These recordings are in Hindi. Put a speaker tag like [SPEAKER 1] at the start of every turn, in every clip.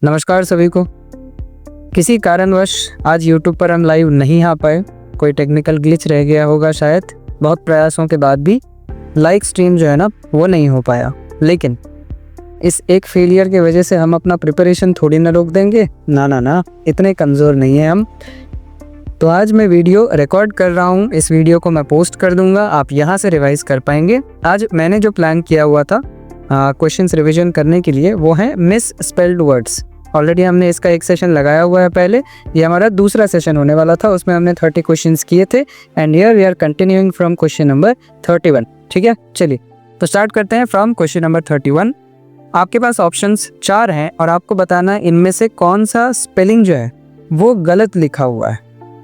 [SPEAKER 1] नमस्कार सभी को। किसी कारणवश आज YouTube पर हम लाइव नहीं आ पाए, कोई टेक्निकल ग्लिच रह गया होगा शायद। बहुत प्रयासों के बाद भी लाइव स्ट्रीम जो है ना वो नहीं हो पाया, लेकिन इस एक फेलियर की वजह से हम अपना प्रिपरेशन थोड़ी ना रोक देंगे। ना, इतने कमज़ोर नहीं हैं हम। तो आज मैं वीडियो रिकॉर्ड कर रहा हूँ, इस वीडियो को मैं पोस्ट कर दूंगा, आप यहाँ से रिवाइज कर पाएंगे। आज मैंने जो प्लान किया हुआ था क्वेश्चंस रिवीजन करने के लिए, वो है मिस स्पेल्ड वर्ड्स। ऑलरेडी हमने इसका एक सेशन लगाया हुआ है पहले, ये हमारा दूसरा सेशन होने वाला था, उसमें हमने 30 क्वेश्चंस किए थे and here we are continuing from question number 31। ठीक है, चलिए तो स्टार्ट करते हैं फ्रॉम क्वेश्चन नंबर 31। आपके पास ऑप्शंस 4 हैं और आपको बताना है इनमें से कौन सा स्पेलिंग जो है वो गलत लिखा हुआ है।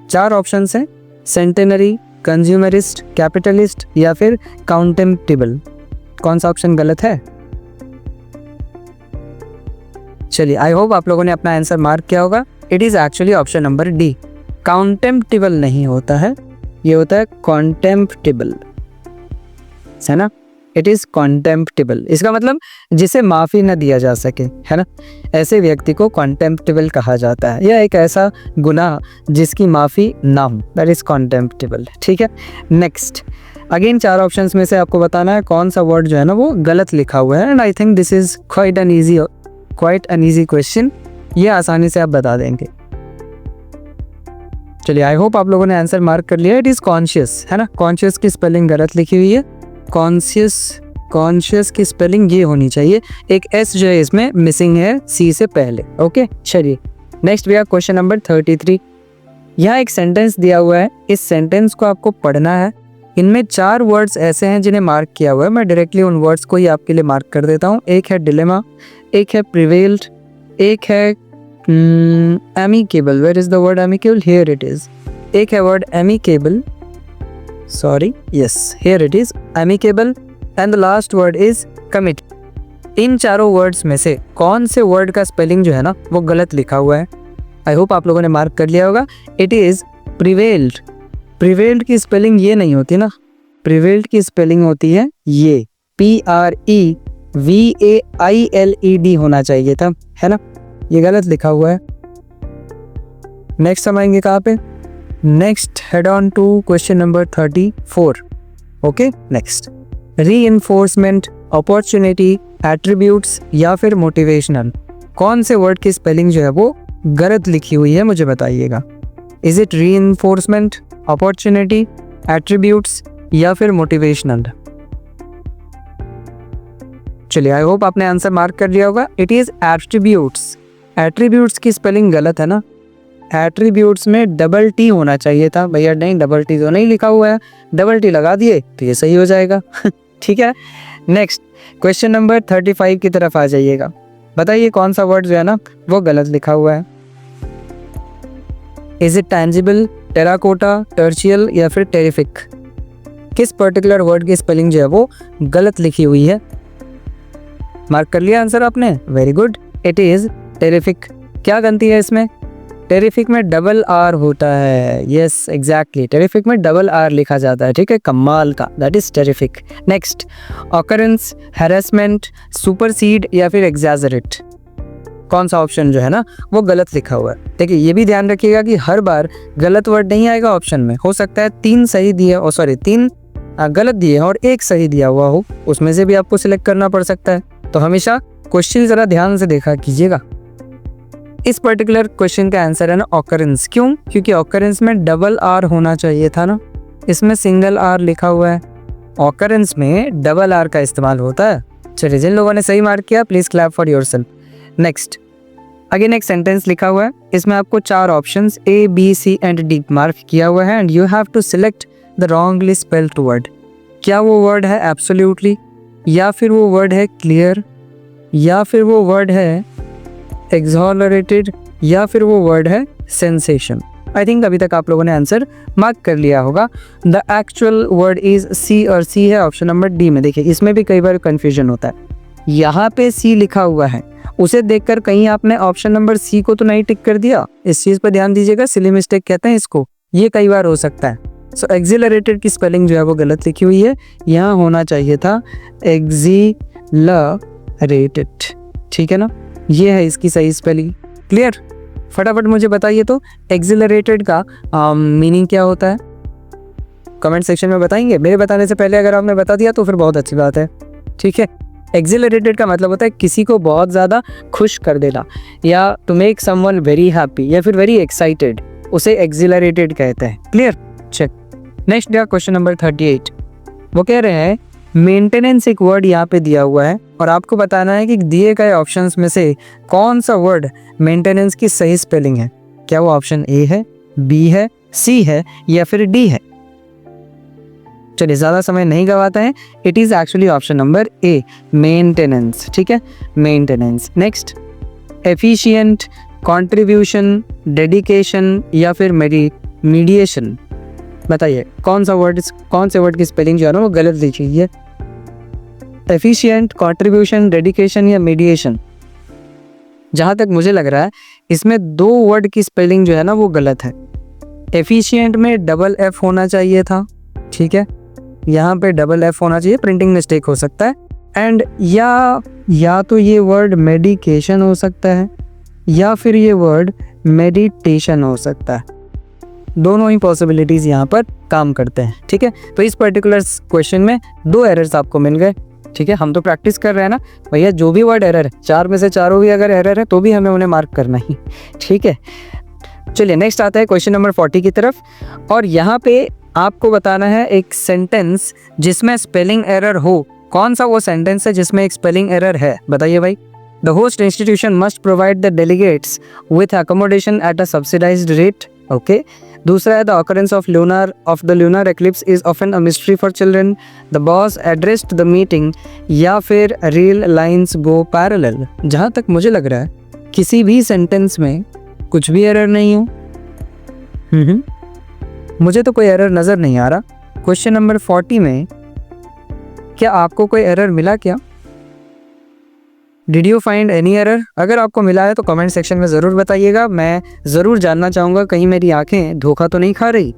[SPEAKER 1] 4 ऑप्शंस हैं, सेंटेनरी, कंज्यूमरिस्ट, कैपिटलिस्ट या फिर काउंटेम्प्टिबल। कौन सा ऑप्शन गलत है? चलिए, आई होप आप लोगों ने अपना आंसर मार्क किया होगा। It is actually option number D. Contemptible नहीं होता है, ये होता है कॉन्टेम्प्टिबल, है ना। इट इज़ कॉन्टेम्प्टिबल, इसका मतलब जिसे माफ़ी न दिया जा सके, है ना, ऐसे व्यक्ति को कॉन्टेम्प्टिबल कहा जाता है, या एक ऐसा गुनाह जिसकी माफ़ी ना हो, दैट इज़ कॉन्टेम्प्टिबल। ठीक है, नेक्स्ट अगेन 4 ऑप्शंस में से आपको बताना है कौन सा वर्ड जो है ना वो गलत लिखा हुआ है। And I think this is quite an easy question, ये आसानी से आप बता देंगे। चलिए, आई होप आप लोगों ने आंसर मार्क कर लिया। इट इज़ कॉन्शियस, है ना। कॉन्शियस की स्पेलिंग गलत लिखी हुई है। कॉन्शियस की स्पेलिंग ये होनी चाहिए, एक एस जो है इसमें मिसिंग है सी से पहले। ओके, चलिए नेक्स्ट भी है क्वेश्चन नंबर 33। यहाँ एक सेंटेंस दिया हुआ है, इस सेंटेंस को आपको पढ़ना है। इनमें 4 वर्ड्स ऐसे हैं जिन्हें मार्क किया हुआ है, मैं डायरेक्टली उन वर्ड्स को ही आपके लिए मार्क कर देता हूँ। एक है डिलेमा, एक है प्रिवेल्ड, एक है amicable. Where is the word amicable? Here it is. एक है word amicable, sorry, yes, here it is, amicable. And the last word is commit. इन चारों वर्ड्स में से कौन से वर्ड का स्पेलिंग जो है ना वो गलत लिखा हुआ है? आई होप आप लोगों ने मार्क कर लिया होगा। It is prevailed. प्रिवेल्ड की स्पेलिंग ये नहीं होती ना, प्रिवेल्ड की स्पेलिंग होती है ये, PREVAILED होना चाहिए था, है ना। ये गलत लिखा हुआ है। नेक्स्ट हम आएंगे कहाँ पे? Next head on to question number 34। Okay, next reinforcement, opportunity, attributes या फिर मोटिवेशनल। कौन से वर्ड की स्पेलिंग जो है वो गलत लिखी हुई है, मुझे बताइएगा। Is it reinforcement, opportunity, attributes या फिर मोटिवेशनल? चलिए, आई होप आपने आंसर मार्क कर लिया होगा। It is attributes. एट्रीब्यूट्स की स्पेलिंग गलत है ना, एट्रीब्यूट्स में डबल टी होना चाहिए था भैया, नहीं, डबल टी तो नहीं लिखा हुआ है, डबल टी लगा दिए तो ये सही हो जाएगा। ठीक है, नेक्स्ट क्वेश्चन नंबर 35 की तरफ आ जाइएगा। बताइए कौन सा वर्ड जो है ना वो गलत लिखा हुआ है। इज इट टैंजिबल, टेराकोटा, टर्चियल या फिर टेरिफिक? किस पर्टिकुलर वर्ड की स्पेलिंग जो है वो गलत लिखी हुई है? मार्क कर लिया आंसर आपने? Very good, it is terrific. क्या गलती है इसमें? टेरिफिक में डबल आर होता है। यस, एग्जैक्टली, टेरिफिक में डबल आर लिखा जाता है। ठीक है, कमाल का, that is terrific. Next, occurrence, harassment, supersede या फिर एग्जैजरेट। कौन सा ऑप्शन जो है ना वो गलत लिखा हुआ है? देखिए, ये भी ध्यान रखिएगा कि हर बार गलत वर्ड नहीं आएगा ऑप्शन में। हो सकता है 3 सही दिए, और सॉरी 3 गलत दिए और 1 सही दिया हुआ हो, उसमें से भी आपको सिलेक्ट करना पड़ सकता है। तो हमेशा क्वेश्चन जरा ध्यान से देखा कीजिएगा। इस पर्टिकुलर क्वेश्चन का आंसर है ना ऑकरेंस। क्यों? क्योंकि ऑकरेंस में डबल आर होना चाहिए था ना, इसमें सिंगल आर लिखा हुआ है। ऑकरेंस में डबल आर का इस्तेमाल होता है। चलिए, जिन लोगों ने सही मार्क किया please clap for yourself. Next again एक सेंटेंस लिखा हुआ है, इसमें आपको 4 options A, B, C and D mark किया हुआ है and you have to select the wrongly spelled word. क्या वो वर्ड है एब्सोल्युटली, या फिर वो वर्ड है क्लियर, या फिर वो वर्ड है एक्सोलरेटेड, या फिर वो वर्ड है सेंसेशन? आई थिंक अभी तक आप लोगों ने आंसर मार्क कर लिया होगा। The actual word is C, और सी है ऑप्शन नंबर डी में। देखिए, इसमें भी कई बार कंफ्यूजन होता है। यहाँ पे सी लिखा हुआ है, उसे देखकर कहीं आपने ऑप्शन नंबर सी को तो नहीं टिक कर दिया। इस चीज पर ध्यान दीजिएगा, सिली मिस्टेक कहते हैं इसको, ये कई बार हो सकता है। सो एक्सिलरेटेड की स्पेलिंग जो है वो गलत लिखी हुई है, यहाँ होना चाहिए था एक्सिलरेटेड। ठीक है ना, ये है इसकी सही स्पेलिंग। क्लियर? फटाफट मुझे बताइए तो एक्सिलरेटेड का मीनिंग क्या होता है? कमेंट सेक्शन में बताएंगे। मेरे बताने से पहले अगर आपने बता दिया तो फिर बहुत अच्छी बात है, ठीक है। एक्सिलरेटेड का मतलब होता है किसी को बहुत ज़्यादा खुश कर देना, या to make someone very happy या फिर वेरी एक्साइटेड, उसे एक्सिलरेटेड कहते हैं। क्लियर? चेक। नेक्स्ट दिया क्वेश्चन नंबर 38। वो कह रहे हैं मेंटेनेंस एक वर्ड यहाँ पे दिया हुआ है और आपको बताना है कि दिए गए ऑप्शंस में से कौन सा वर्ड मेंटेनेंस की सही स्पेलिंग है। क्या वो ऑप्शन ए है, बी है, सी है या फिर डी है? चलिए ज़्यादा समय नहीं गवाते हैं। It is actually option number A, maintenance. ठीक है, maintenance. Next, efficient, contribution, dedication या फिर मीडिएशन। बताइए कौन से वर्ड की स्पेलिंग जो है ना वो गलत लिखी है। एफिशिएंट, कंट्रीब्यूशन, डेडिकेशन या मीडिएशन। जहाँ तक मुझे लग रहा है इसमें दो वर्ड की स्पेलिंग जो है ना वो गलत है। एफिशिएंट में डबल एफ होना चाहिए था, ठीक है, यहाँ पे डबल एफ होना चाहिए, प्रिंटिंग मिस्टेक हो सकता है। एंड या तो ये वर्ड मेडिकेशन हो सकता है या फिर ये वर्ड मेडिटेशन हो सकता है। दोनों ही पॉसिबिलिटीज़ यहाँ पर काम करते हैं, ठीक है। तो इस पर्टिकुलर क्वेश्चन में दो एरर्स आपको मिल गए, ठीक है। हम तो प्रैक्टिस कर रहे हैं ना भैया, जो भी वर्ड एरर है, चार में से चारों भी अगर एरर है तो भी हमें उन्हें मार्क करना ही, ठीक है। चलिए नेक्स्ट आता है क्वेश्चन नंबर 40 की तरफ, और यहाँ पे आपको बताना है एक सेंटेंस जिसमें स्पेलिंग एरर हो। कौन सा वो सेंटेंस है जिसमें एक स्पेलिंग एरर है? बताइए भाई। The host institution must provide the delegates with accommodation at a subsidised rate. Okay. दूसरा है the occurrence of the lunar eclipse is often a mystery for children. The boss addressed the meeting, या फिर रील लाइन्स गो पैरेलल। जहाँ तक मुझे लग रहा है किसी भी सेंटेंस में कुछ भी एरर नहीं हो। मुझे तो कोई एरर नज़र नहीं आ रहा। क्वेश्चन नंबर 40 में क्या आपको कोई एरर मिला क्या? Did you find any error? अगर आपको मिला है तो कमेंट सेक्शन में ज़रूर बताइएगा, मैं ज़रूर जानना चाहूँगा कहीं मेरी आंखें धोखा तो नहीं खा रही।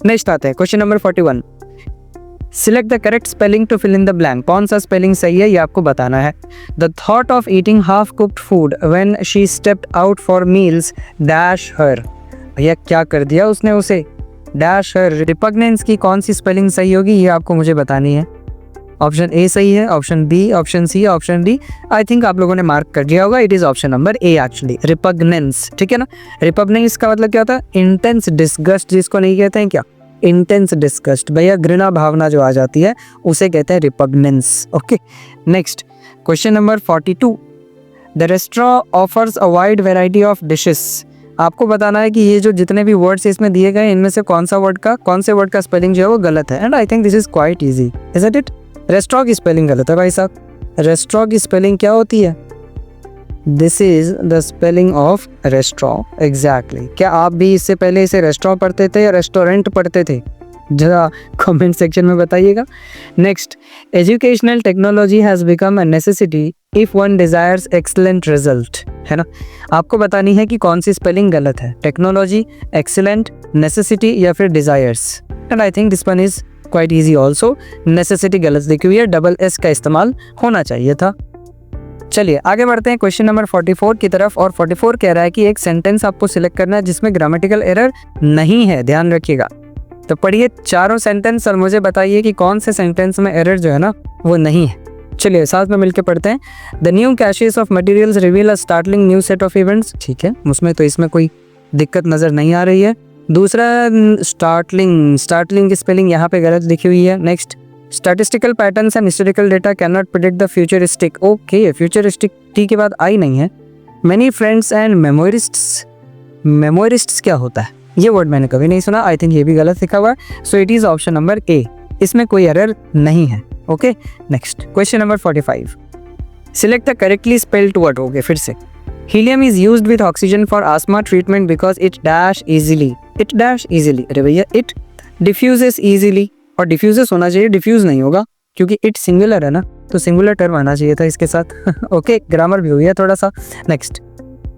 [SPEAKER 1] नेक्स्ट आते हैं question number 41। Select the correct spelling to fill in the blank. कौन सा स्पेलिंग सही है ये आपको बताना है। The thought of eating half cooked food when she stepped out for meals dash her. भैया क्या कर दिया उसने उसे, डैश हर। रिपग्नेंस की कौन सी स्पेलिंग सही होगी ये आपको मुझे बतानी है। ऑप्शन ए सही है, option B, option C, option D. I think आप लोगों ने मार्क कर दिया होगा। It is option number A actually, repugnance. ठीक है ना। रिपग्नेंस का मतलब क्या होता है? इंटेंस डिस्गस्ट, जिसको नहीं कहते हैं क्या, इंटेंस डिस्गस्ट। भैया घृणा भावना जो आ जाती है उसे कहते हैं repugnance. Okay. Next question number 42। The restaurant offers a wide variety of dishes. आपको बताना है कि ये जो जितने भी वर्ड्स इसमें दिए गए इनमें से कौन से वर्ड का स्पेलिंग जो है वो गलत है। And I think this is quite easy, is it? Restaurant की स्पेलिंग गलत है भाई साहब। रेस्टोरेंट की स्पेलिंग क्या होती है? This is the spelling of restaurant. Exactly. क्या आप भी इससे पहले इसे रेस्टोरेंट पढ़ते थे या रेस्टोरेंट पढ़ते थे? जरा कमेंट सेक्शन में बताइएगा। Next, educational technology has become a necessity if one desires excellent result. है ना। आपको बतानी है कि कौन सी स्पेलिंग गलत है, टेक्नोलॉजी, एक्सीलेंट, नेसेसिटी या फिर desires. And I think this one is quite easy also. Necessity गलत लिखी हुई है, डबल एस का इस्तेमाल होना चाहिए था। चलिए आगे बढ़ते हैं क्वेश्चन नंबर 44 की तरफ, और 44 कह रहा है कि एक सेंटेंस आपको सिलेक्ट करना है जिसमें ग्रामेटिकल एरर नहीं है, ध्यान रखिएगा। तो पढ़िए चारों सेंटेंस और मुझे बताइए कि कौन से सेंटेंस में एरर जो है ना वो नहीं है। चलिए साथ में मिलकर पढ़ते हैं। The new caches of materials reveal a startling new set of events. ठीक है, इसमें कोई दिक्कत नज़र नहीं आ रही है। दूसरा, स्टार्टलिंग की स्पेलिंग यहाँ पे गलत लिखी हुई है। Next, statistical patterns and historical data can not predict the futuristic. Okay, futuristic T के बाद आई नहीं है। मैनी फ्रेंड्स एंड मेमोरिस्ट्स क्या होता है? ये वर्ड मैंने कभी नहीं सुना। आई थिंक ये भी गलत लिखा हुआ है। So it is option number A, इसमें कोई एरर नहीं है। Okay. Next question number 45। Select the correctly spelled word. Okay, फिर से। Helium is used with oxygen for asthma treatment because it dash easily. अरे भैया, इट डिफ्यूजेस इजीली, और डिफ्यूजेस होना चाहिए, डिफ्यूज नहीं होगा क्योंकि इट सिंगुलर है ना, तो सिंगुलर टर्म आना चाहिए था इसके साथ। ओके, ग्रामर भी हुई है थोड़ा सा। Next,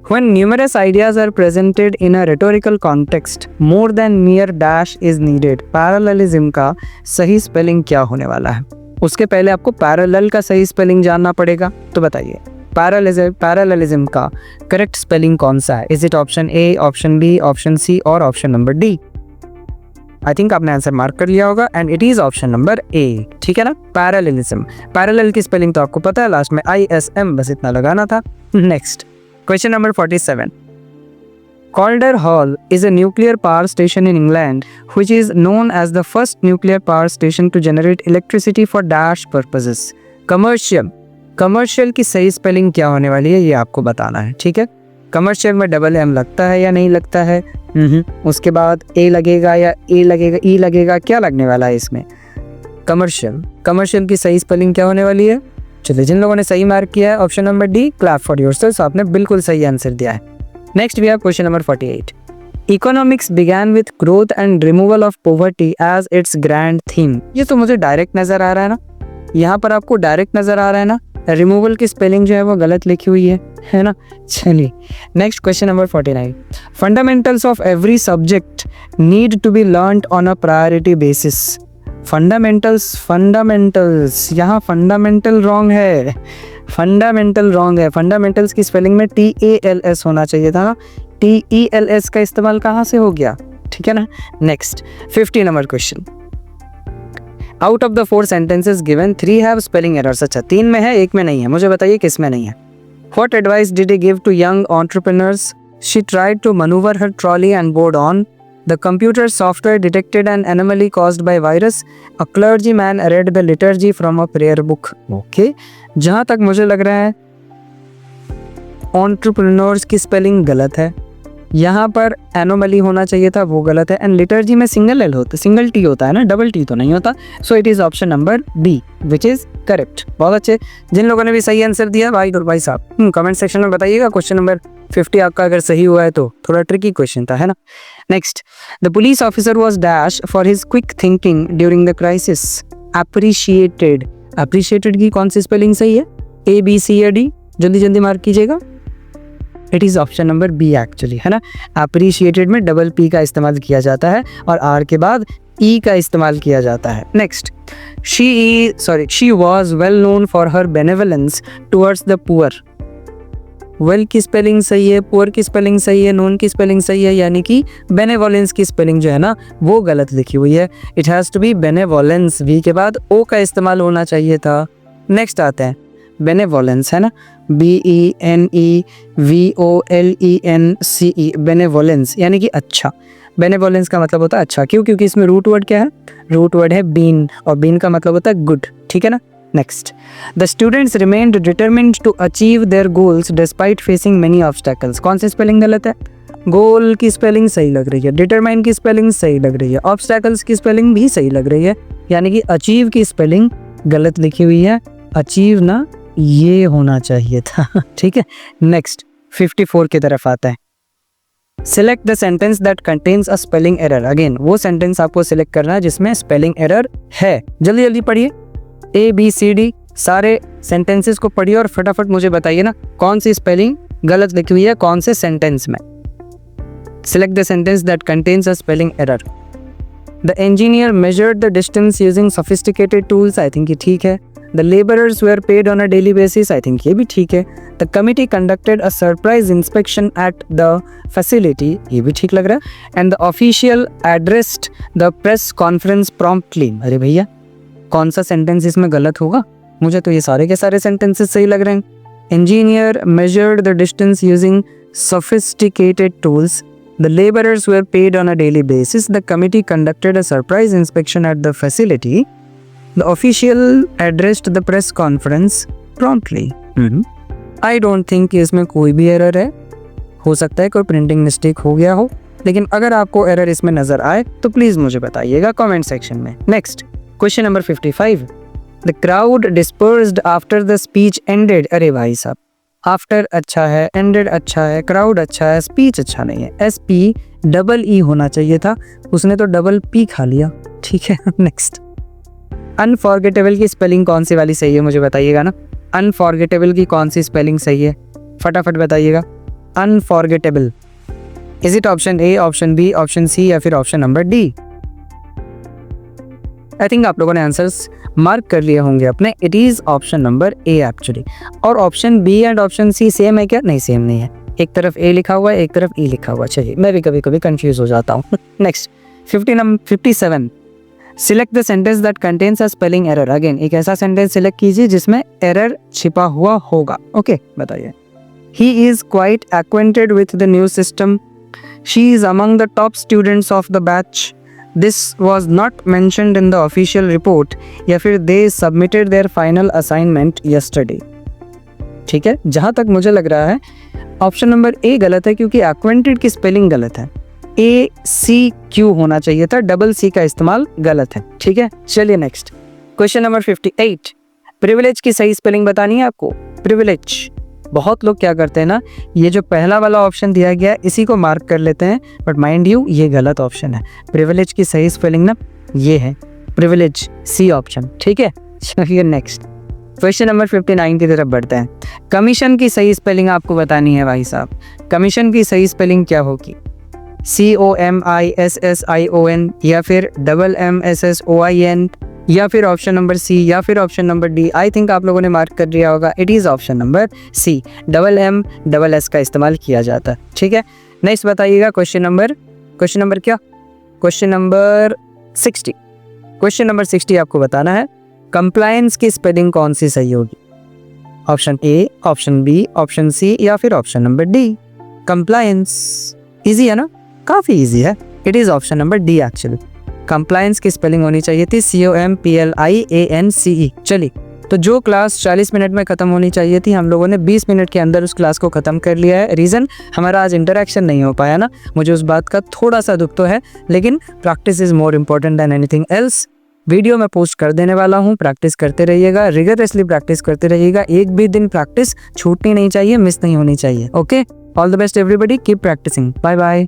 [SPEAKER 1] when numerous ideas are presented in a rhetorical context, more than mere dash is needed. Parallelism का सही स्पेलिंग क्या होने वाला है? उसके पहले आपको पैरेलल का सही स्पेलिंग जानना पड़ेगा। तो बताइए पैरेललिज्म का करेक्ट स्पेलिंग कौन सा है? Is it option A, option B, option C और option number D? I think आपने आंसर मार्क कर लिया होगा and it is option number A, ठीक है ना, पैरेललिज्म। पैरेलल की स्पेलिंग तो आपको पता है, लास्ट में ISM, बस इतना लगाना था। Next question number 47। Calder Hall is a nuclear power station in England which is known as the first nuclear power station to generate electricity for dash purposes. Commercial की सही स्पेलिंग क्या होने वाली है ये आपको बताना है, ठीक है। कमर्शियल में डबल एम लगता है या नहीं लगता है? उसके बाद ए लगेगा या ए लगेगा, ई लगेगा, क्या लगने वाला है इसमें? कमर्शियल की सही स्पेलिंग क्या होने वाली है? चलिए, जिन लोगों ने सही मार्क किया है option number D, clap for yourself, आपने बिल्कुल सही आंसर दिया है। Next we have question number 48। Economics began with growth and removal of poverty as its grand theme. ये तो मुझे डायरेक्ट नजर आ रहा है ना, यहाँ पर आपको डायरेक्ट नजर आ रहा है ना। रिमूवल की स्पेलिंग जो है वो गलत लिखी हुई है ना। चलिए next question number 49। Fundamentals of every subject need to be learned on a priority basis. Fundamentals, यहाँ फंडामेंटल रॉन्ग है, फंडामेंटल्स की स्पेलिंग में TALS होना चाहिए था ना, TELS का इस्तेमाल कहाँ से हो गया, ठीक है ना। Next 50 number question. Out of the 4 sentences given 3 have spelling errors. अच्छा, 3 में है, 1 में नहीं है, मुझे बताइए किस में नहीं है। What advice did he give to young entrepreneurs? She tried to manoeuvre her trolley and board on the computer software detected an anomaly caused by virus. A clergyman read the liturgy from a prayer book. Okay, जहाँ तक मुझे लग रहा है entrepreneurs की स्पेलिंग गलत है, यहाँ पर एनोमली होना चाहिए था, वो गलत है। एंड लिटर्जी में सिंगल एल होता, सिंगल टी होता है ना, डबल टी तो नहीं होता। So it is option number B which is correct. बहुत अच्छे, जिन लोगों ने भी सही आंसर दिया भाई और भाई साहब कमेंट सेक्शन में बताइएगा। क्वेश्चन नंबर 50 आपका अगर सही हुआ है तो थोड़ा ट्रिकी क्वेश्चन था, है ना। Next, the police officer was dash for his quick thinking during the crisis. Appreciated की कौन सी स्पेलिंग सही है? A, B, C या D? जल्दी जल्दी मार्क कीजिएगा। It is option number B actually, है ना। अप्रिशिएटेड में डबल P का इस्तेमाल किया जाता है और R के बाद E का इस्तेमाल किया जाता है। Next, she was well known for her benevolence towards the poor. Well की स्पेलिंग सही है, पुअर की स्पेलिंग सही है, नोन की स्पेलिंग सही है, यानी कि बेनेवोलेंस की स्पेलिंग जो है ना वो गलत लिखी हुई है। It has to be benevolence, V के बाद ओ का इस्तेमाल होना चाहिए था। नेक्स्ट आते हैं बेनेवोलेंस, है ना, BENEVOLENCE, बेनेवोलेंस यानी कि अच्छा। बेनेवोलेंस का मतलब होता है अच्छा, क्यों? क्योंकि इसमें रूट वर्ड क्या है? रूट वर्ड है बीन, और बीन का मतलब होता है गुड, ठीक है ना। Next, the students remained determined to achieve their goals despite facing many obstacles. कौन सी स्पेलिंग गलत है? गोल की स्पेलिंग सही लग रही है, डिटरमाइन की स्पेलिंग सही लग रही है, ऑब्स्टैकल्स की स्पेलिंग भी सही लग रही है, यानी कि अचीव की स्पेलिंग गलत लिखी हुई है। अचीव ना ये होना चाहिए था, ठीक है। नेक्स्ट 54 की तरफ आता है। Select the sentence that contains a spelling error. Again वो सेंटेंस आपको सिलेक्ट करना है जिसमें स्पेलिंग एरर है। जल्दी जल्दी पढ़िए, ABCD सारे सेंटेंसेस को पढ़िए और फटाफट मुझे बताइए ना कौन सी स्पेलिंग गलत लिखी हुई है कौन से सेंटेंस में। Select the sentence that contains a spelling error. The engineer measured the distance using sophisticated tools. I think ये ठीक है। The labourers were paid on a daily basis. I think ये भी ठीक है। The committee conducted a surprise inspection at the facility. ये भी ठीक लग रहा है। And the official addressed the press conference promptly. अरे भैया कौन सा सेंटेंस इसमें गलत होगा? मुझे तो ये सारे के सारे सेंटेंसेस सही लग रहे हैं। Engineer measured the distance using sophisticated tools. The laborers were paid on a daily basis. The committee conducted a surprise inspection at the facility. The official addressed the press conference promptly. I don't think कि इसमें कोई भी एरर है। हो सकता है कोई प्रिंटिंग मिस्टेक हो गया हो, लेकिन अगर आपको एरर इसमें नजर आए तो प्लीज मुझे बताइएगा कमेंट सेक्शन में। Next question number 55। The crowd dispersed after the speech ended. अरे भाई साहब, आफ्टर अच्छा है, एंडेड अच्छा है, क्राउड अच्छा है, स्पीच अच्छा नहीं है। SPEE होना चाहिए था, उसने तो डबल P खा लिया, ठीक है। नेक्स्ट, अनफॉरगेटेबल की स्पेलिंग कौन सी वाली सही है मुझे बताइएगा ना। अनफॉरगेटेबल की कौन सी स्पेलिंग सही है फटाफट बताइएगा। Unforgettable, is it option A, option B, option C या फिर option number D? I think आप लोगों ने आंसर्स मार्क कर लिए होंगे अपने। It is option number A actually. और option B and option C same है क्या? नहीं, सेम नहीं है। एक तरफ ए लिखा हुआ है, एक तरफ ई लिखा हुआ है। चलिए, मैं भी कभी कभी कंफ्यूज हो जाता हूँ। Next 57, select the sentence that contains a spelling error. Again एक ऐसा सेंटेंस सिलेक्ट कीजिए जिसमें एरर छिपा हुआ होगा। ओके, बताइए। He is quite acquainted with the new system. She is among the top students of the batch. This was not mentioned in the official report. या फिर they submitted their final assignment yesterday. ठीक है, जहाँ तक मुझे लग रहा है ऑप्शन नंबर ए गलत है, क्योंकि acquainted की स्पेलिंग गलत है। ACQ होना चाहिए था, डबल सी का इस्तेमाल गलत है। ठीक है, चलिए नेक्स्ट क्वेश्चन नंबर 58। प्रिविलेज की सही स्पेलिंग बतानी है आपको। प्रिविलेज, बहुत लोग क्या करते हैं ना, ये जो पहला वाला ऑप्शन दिया गया है इसी को मार्क कर लेते हैं, बट माइंड यू ये गलत ऑप्शन है। प्रिविलेज की सही स्पेलिंग ना ये है प्रिविलेज, सी ऑप्शन। ठीक है, चलिए नेक्स्ट क्वेश्चन नंबर 59 की तरफ बढ़ते हैं। कमीशन की सही स्पेलिंग आपको बतानी है भाई साहब। कमीशन की सही स्पेलिंग क्या होगी? COMISSION या फिर MMSSOIN या फिर ऑप्शन नंबर सी या फिर option number D. I think आप लोगों ने मार्क कर दिया होगा। It is option number C, MMSS का इस्तेमाल किया जाता है। ठीक है, नेक्स्ट बताइएगा क्वेश्चन नंबर क्या? Question number 60। क्वेश्चन नंबर 60 आपको बताना है कंप्लायंस की स्पेलिंग कौन सी सही होगी? Option A, option B, option C या फिर option number D. Compliance easy है ना, काफ़ी इजी है। It is option number D actually. Compliance की स्पेलिंग होनी चाहिए थी COMPLIANCE। चलिए, तो जो क्लास 40 मिनट में ख़त्म होनी चाहिए थी, हम लोगों ने 20 मिनट के अंदर उस क्लास को ख़त्म कर लिया है। रीज़न हमारा आज इंटरेक्शन नहीं हो पाया ना, मुझे उस बात का थोड़ा सा दुख तो है, लेकिन practice is more important than anything else. Video मैं पोस्ट कर देने वाला हूँ, प्रैक्टिस करते रहिएगा, रिगरसली प्रैक्टिस करते रहिएगा। एक भी दिन प्रैक्टिस छूटनी नहीं चाहिए, मिस नहीं होनी चाहिए। Okay, all the best everybody, keep practising. Bye bye.